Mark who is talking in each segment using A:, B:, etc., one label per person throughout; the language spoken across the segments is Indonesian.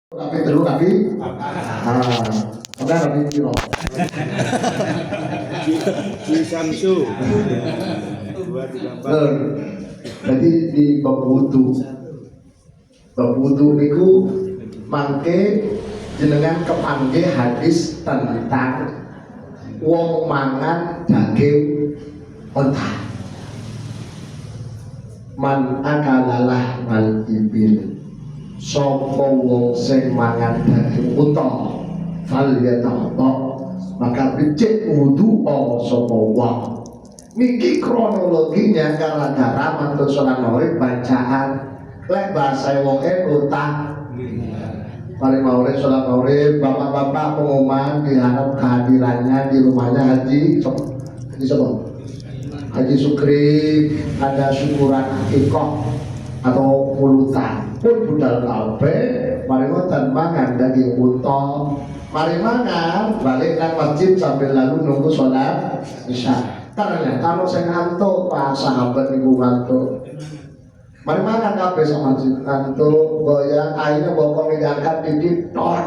A: Tapi terus tapi udah tapi kilo
B: di Samsu 234.
A: Jadi di bab wudu niku mangke jenengan kepangge hadis tentang wong mangan daging onta. Man akalalah man ibil, sapa wong sing mangan daging unta fal yatawadda, maka becik wudu sapa wong. Niki kronologinya gara-gara mantun sholat maghrib bacaan lek bahasa wong utah. Mari maghrib sholat maghrib, bapak-bapak pengumuman diharap kehadirannya di rumahnya Haji Haji Sukri, ada syukuran akikoh atau pulutan pun budal kabeh. Mari ngoten mangan daging unta, mari mangan balik nang masjid sambil lalu nunggu sholat isya. Karena kalau saya ngantuk, pak sahabat niku ngantuk, mari makan kabeh sama masjid ngantuk, goyang akhirnya bokong diangkat titik tor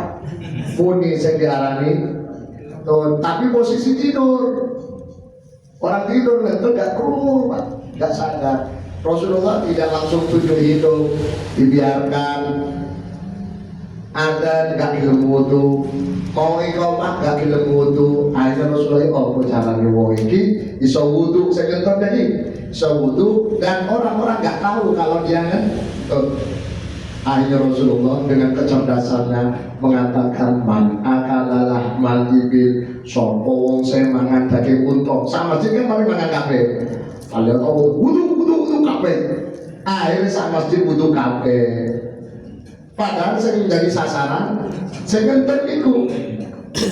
A: bunyi saya diarani tuh, tapi posisi tidur. Orang tidur itu gak kru, gak sadar. Rasulullah tidak langsung tunjuk hidup, dibiarkan. Ada gak ilmu wudu, mau iqamah gak ilmu wudu. Akhirnya Rasulullah apa caranya wong iki iso wudu, saya contoh tadi iso wudu dan orang-orang gak tahu kalau dia akhirnya Rasulullah dengan kecerdasannya mengatakan man akalalah mal ibil, sapa wong sing mangan daging unta. Sama masjid kan mari mangan kabeh. Kalian wudu kabeh. Akhirnya sak masjid wudu kabeh. Padahal sing menjadi sasaran sing ngenten iku.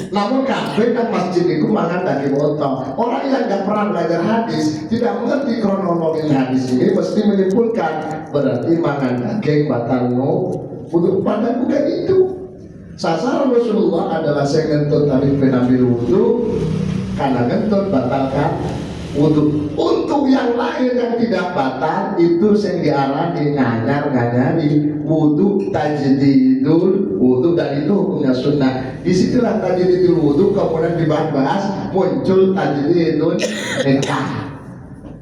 A: Namun kabeh nang masjid iku mangan daging unta. Orang yang enggak pernah belajar hadis, tidak mengerti kronologi hadis ini, mesti menyimpulkan berarti mangan daging batal wudu. Padahal bukan itu. Sasaran Rasulullah adalah sing ngentut tadi penambil wudu, karena ngentut batalkan wudu. Untuk yang lain yang tidak batal itu sing diarani nganyar-nganyari wudu tajdidul wudu, dan itu hukumnya sunnah. Disitulah tajdidul wudu kemudian dibahas muncul tajdidul nikah,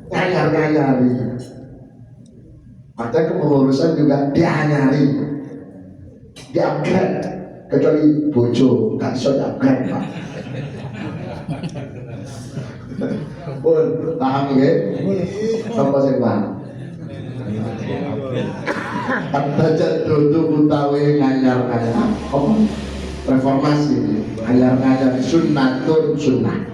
A: nganyar-nganyari. Artinya kepengurusan juga dianyari, di-upgrade. Kecuali bojo gak iso upgrade, Pak. Pun paham ya? Apa sih Pak? Baca duduk utawi nganyar-nganyar. Apa? Reformasi, nganyar-nganyar sunnatun sunnah.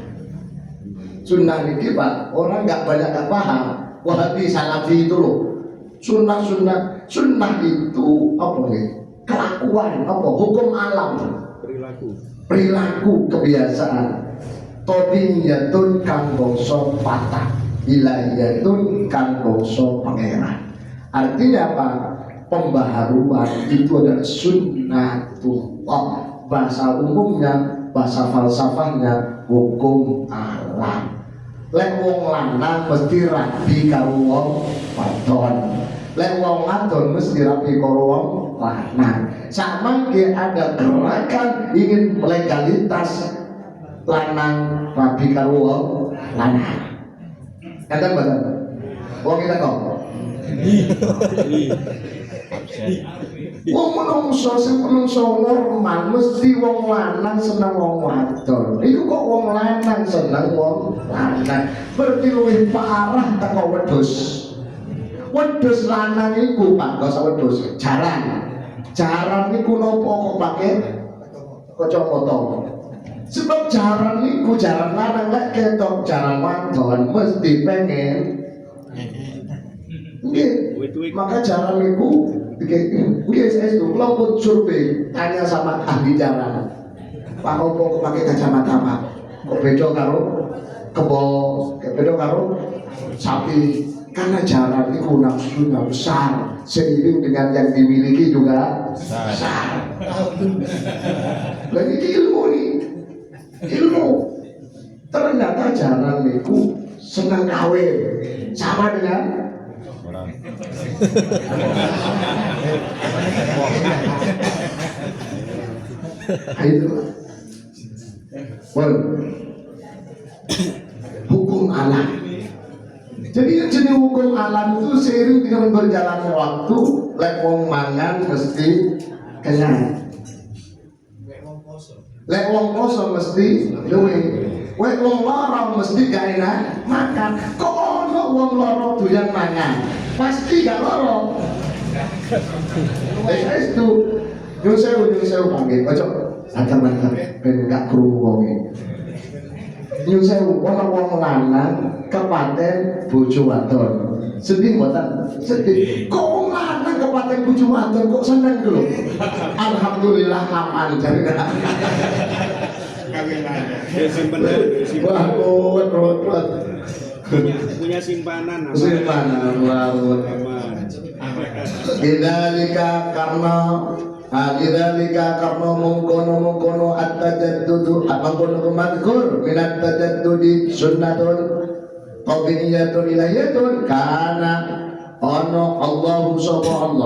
A: Sunnah ini Pak, orang nggak banyak nggak paham. Wahabi salafi itu loh. Sunnah itu apa nih? Kelakuan, apa? Hukum alam. Perilaku, kebiasaan. Tobiyatun kang bangsa patah, wilayatun kang bangsa pangeran. Artinya apa? Pembaharuan itu adalah sunnatullah. Bahasa umumnya, bahasa falsafahnya hukum alam. Lek wong lanang mesti rabi karo wong wadon. Lek wong wadon mesti rabi karo wong lanang. Sama ada gerakan ingin legalitas lanang rabi karo wong lanang. Kata betul. Wong kita kok. Wong menungso sing menungso normal mesti wong lanang seneng wong wadon. Iku kok wong lanang seneng wong lanang. Berarti luwih parah teko wedhus. Wedhus lanang iku Pak, gak usah wedhus, jaran. Jaran niku nopo kok pakai kacamata. Sebab jaran niku jaran lanang lek ketok jaran wadon mesti pengen. Nggih, maka jaran niku nggih saya itu kalau pun survei tanya sama ahli jaran. Pak opo kok pakai kacamata Pak? Kok beda karo kebo, beda karo sapi? Karena jaran niku nafsunya besar, seiring dengan yang dimiliki juga besar. Lagi ilmu nih. Ilmu ternyata jaran niku senang kawin sama dengan orang Nah, itu hukum alam. Jadi jenis hukum alam itu seiring dengan berjalannya waktu, lek wong mangan mesti kenyang, lek wong kosong mesti luwe, lek wong loro mesti gak enak makan. Kok ono wong loro doyan mangan? Pasti gak loro. Itu nyun sewu panggil, ojo macam-macam, ben gak krungu wonge. Nyun sewu, wong lanang kepaten bojo wadon. Sedih mboten? Sedih. Kok wong lanang kepaten bojo wadon kok seneng lho. Alhamdulillah aman jare. Wah, kuat.
B: Punya simpanan.
A: Simpanan, wah. Lidzalika karena mengkono at-tajaddudu mengkono kemadkur minat tajaddudi sunnatun qawliyatun ilahiyatun kana ono Allah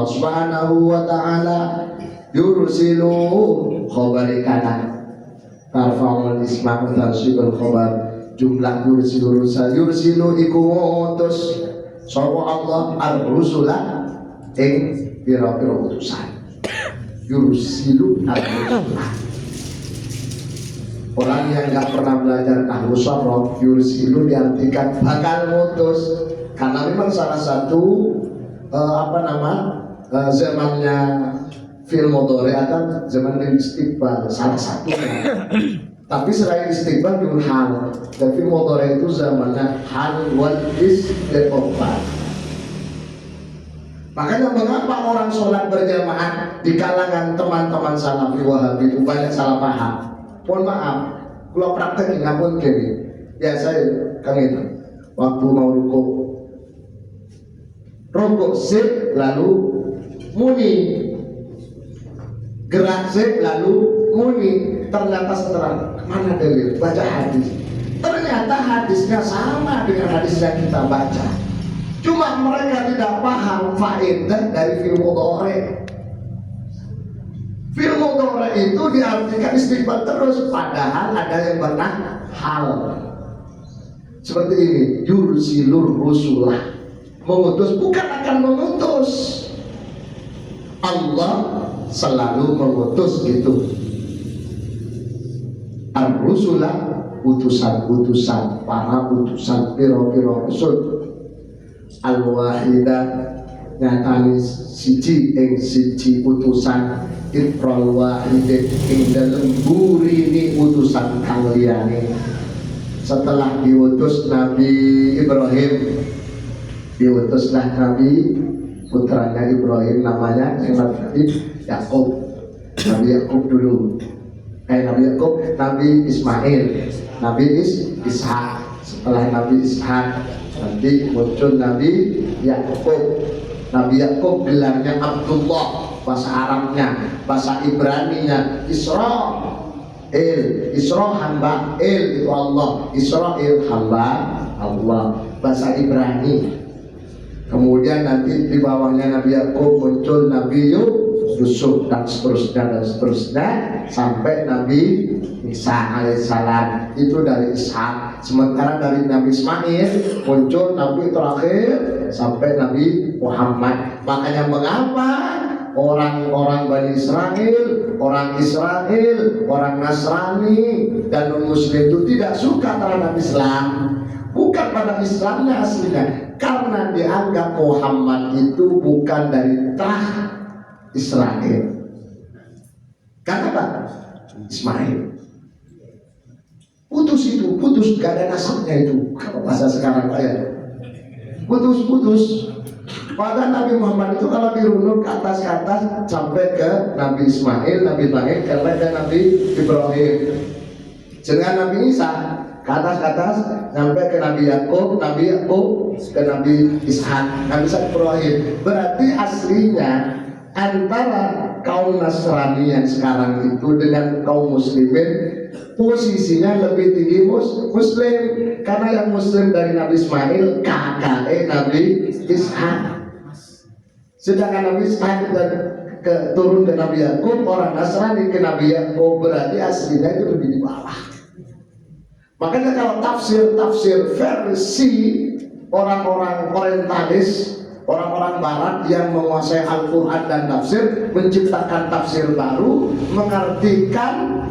A: subhanahu wa ta'ala yursilu khabarikana tarfa'ul isma tansibul khabar jumlah yursilu iku utus sapa Allah ar-rusula ing pira-pira utusan. Yursilu al-rusula. Orang yang nggak pernah belajar nahwu sorof, yursilu diartikan bakal mutus, karena memang salah satu zamannya film mudhari atau zaman istiqbal salah satunya. Tapi selain istiqbal dulu hal, dan film mudhari itu zamannya hal wal istiqbal. Makanya mengapa orang sholat berjamaah di kalangan teman-teman salafi wahabi itu banyak salah paham. Mohon maaf, kalau praktek ngapun gini. Ya saya kang itu waktu mau rukuk sip lalu muni, gerak sip lalu muni. Ternyata setelah mana dalil baca hadis, ternyata hadisnya sama dengan hadis yang kita baca. Cuma mereka tidak paham faedah dari film mudhari. Film mudhari itu diartikan istiqbal terus, padahal ada yang pernah hal. Seperti ini, yursilur rusulah, mengutus bukan akan mengutus. Allah selalu mengutus gitu. Ar-rusulah, utusan-utusan, para utusan piro-piro rasul. Al-wahidah nyatani siji ing siji utusan ifral wahidin ing dalem burini utusan kang liyane. Setelah diutus Nabi Ibrahim, diutuslah Nabi putranya Ibrahim namanya Nabi Yakub. Nabi Yakub dulu. Nabi Yakub, Nabi Ismail, Nabi Ishak. Setelah Nabi Ishak nanti muncul Nabi Yakub. Nabi Yakub gelarnya Abdullah, bahasa Arabnya, bahasa Ibraninya Israel. Isra hamba, il itu Allah, Israel hamba Allah, bahasa Ibrani. Kemudian nanti di bawahnya Nabi Yakub muncul Nabi Yusuf dan seterusnya sampai Nabi Isa alaihissalam, itu dari Ishak. Sementara dari Nabi Ismail muncul Nabi terakhir sampai Nabi Muhammad. Makanya mengapa orang-orang Bani Israel, orang Nasrani dan non-Muslim itu tidak suka terhadap Islam? Bukan pada Islamnya aslinya, karena dianggap Muhammad itu bukan dari trah Israel. Kenapa? Ismail putus, gak ada nasabnya itu. Kalau bahasa sekarang ya, putus. Padahal Nabi Muhammad itu kalau dirunut ke atas sampai ke Nabi Ismail, Nabi Ibrahim, ke Nabi Ibrahim. Dengan Nabi Isa ke atas sampai ke Nabi Yakub ke Nabi Ishak, Nabi Ibrahim. Berarti aslinya antara kaum Nasrani yang sekarang itu dengan kaum Muslimin posisinya lebih tinggi Muslim, karena yang Muslim dari Nabi Ismail kakaknya Nabi Ishak, sedangkan Nabi Ishak dan turun ke Nabi Yakub, orang Nasrani ke Nabi Yakub, berarti aslinya itu lebih di bawah. Makanya kalau tafsir versi orang-orang orientalis, orang-orang barat yang menguasai Al-Quran dan tafsir, menciptakan tafsir baru, mengartikan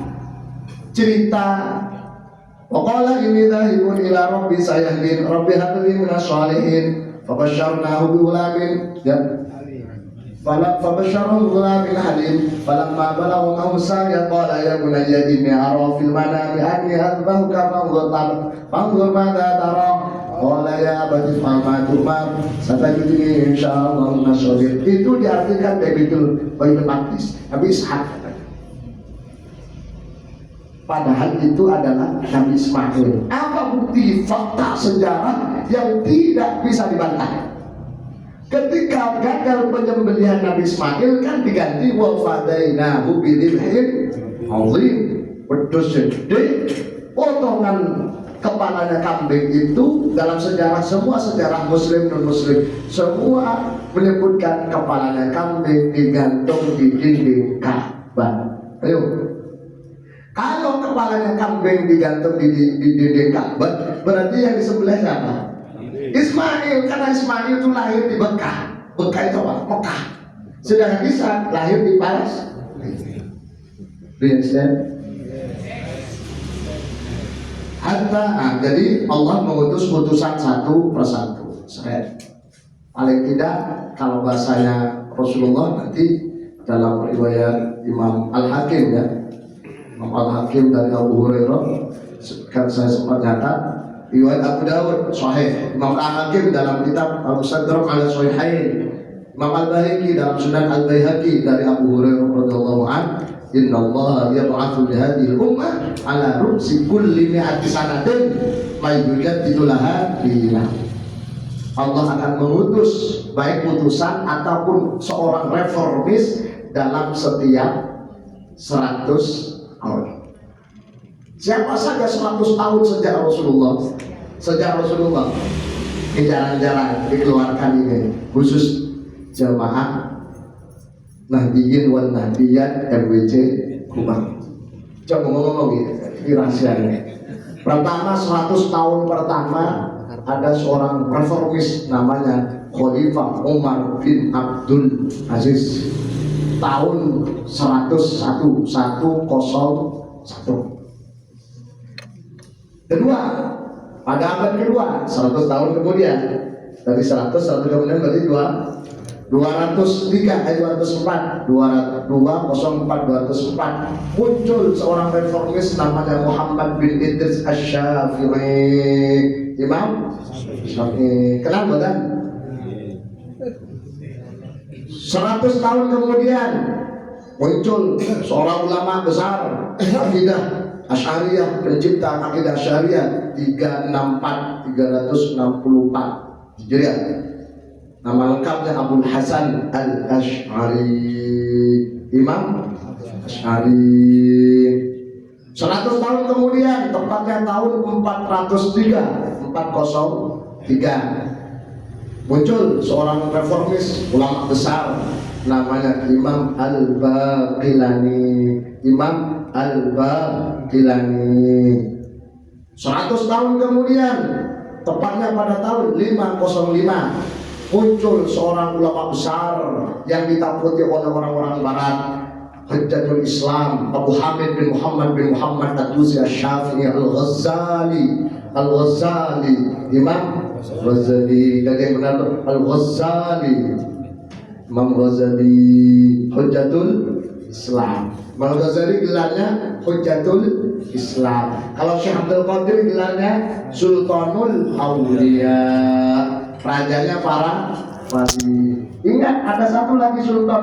A: cerita waqala inni dhahibun ila rabbi sayahdin rabbi habli minas shalihin fabasyarnahu bighulamin ya fabasyarahu bighulamin halim falamma balagha ma'saya qala ya bunayya inni ara fil manami anni adbahuka fanzur madza tara qala ya abati fa'al ma tu'mar satajiduni insyaallah nasabir. Itu diartikan Baitul Maqdis Nabi Ishak. Padahal itu adalah Nabi Ismail. Apa bukti fakta sejarah yang tidak bisa dibantah? Ketika gagal penyembelihan Nabi Ismail kan diganti wa fadainahu bidzibhin azim. Wedhus gede, potongan kepalanya kambing itu dalam sejarah, semua sejarah muslim non muslim semua menyebutkan kepalanya kambing digantung di dinding Ka'bah. Ayo. Kalau kepalanya kambing digantung di dinding Ka'bah, berarti yang disembelih siapa? Ismail, karena Ismail itu lahir di Mekah. Mekah itu apa? Mekah. Sedangkan Ishak lahir di Palestina. Jadi Allah mengutus utusan satu persatu. Paling tidak kalau bahasanya Rasulullah nanti dalam riwayat Imam Al-Hakim ya. Imam Al-Hakim dari Abu Hurairah, kan saya sempat catat riwayat Abu Dawud sahih, Imam Al-Hakim dalam kitab Al-Mustadrak ala Sahihain, Imam Al-Baihaqi dalam Sunan Al-Baihaqi dari Abu Hurairah radhiyallahu anhu, innallaha yab'atsu li hadhihi al-ummah ala ru'si kulli mi'ati sanatin may yujaddidu laha dinah. Allah akan mengutus baik utusan ataupun seorang reformis dalam setiap 100 tahun. Siapa saja 100 tahun sejak Rasulullah ini jalan-jalan dikeluarkan ini khusus jamaah Nahdiyin wal Nahdiyat MWC Kubang. Coba ngomong gitu, ini rahasianya. Pertama 100 tahun pertama ada seorang reformis namanya Khalifah Umar bin Abdul Aziz. Tahun 101. Kedua, pada abad kedua, 100 tahun kemudian, dari 100 kemudian berarti 204 muncul seorang reformis namanya Muhammad bin Idris Asy-Syafi'i. Imam Syafi'i, kenal bukan? 100 tahun kemudian muncul seorang ulama besar akidah Asy'ariyah, pencipta akidah Asy'ariyah 364 Hijriah. Nama lengkapnya Abul Hasan Al-Asy'ari, Imam Asy'ari. 100 tahun kemudian, tepatnya tahun 403 muncul seorang reformis ulama besar namanya Imam Al-Baqilani. 100 tahun kemudian, tepatnya pada tahun 505, muncul seorang ulama besar yang ditakuti oleh orang-orang barat, Hujjatul Islam, Abu Hamid bin Muhammad At-Tusi Asy-Syafi'i Al-Ghazali, Imam Ghazali, dan yang benar Al-Ghazali, Imam Ghazali Hujjatul Islam. Imam Ghazali gelarnya Hujjatul Islam. Kalau Syekh Abdul Qadir gelarnya Sultanul Auliya, rajanya para wali. Ingat ada satu lagi sultan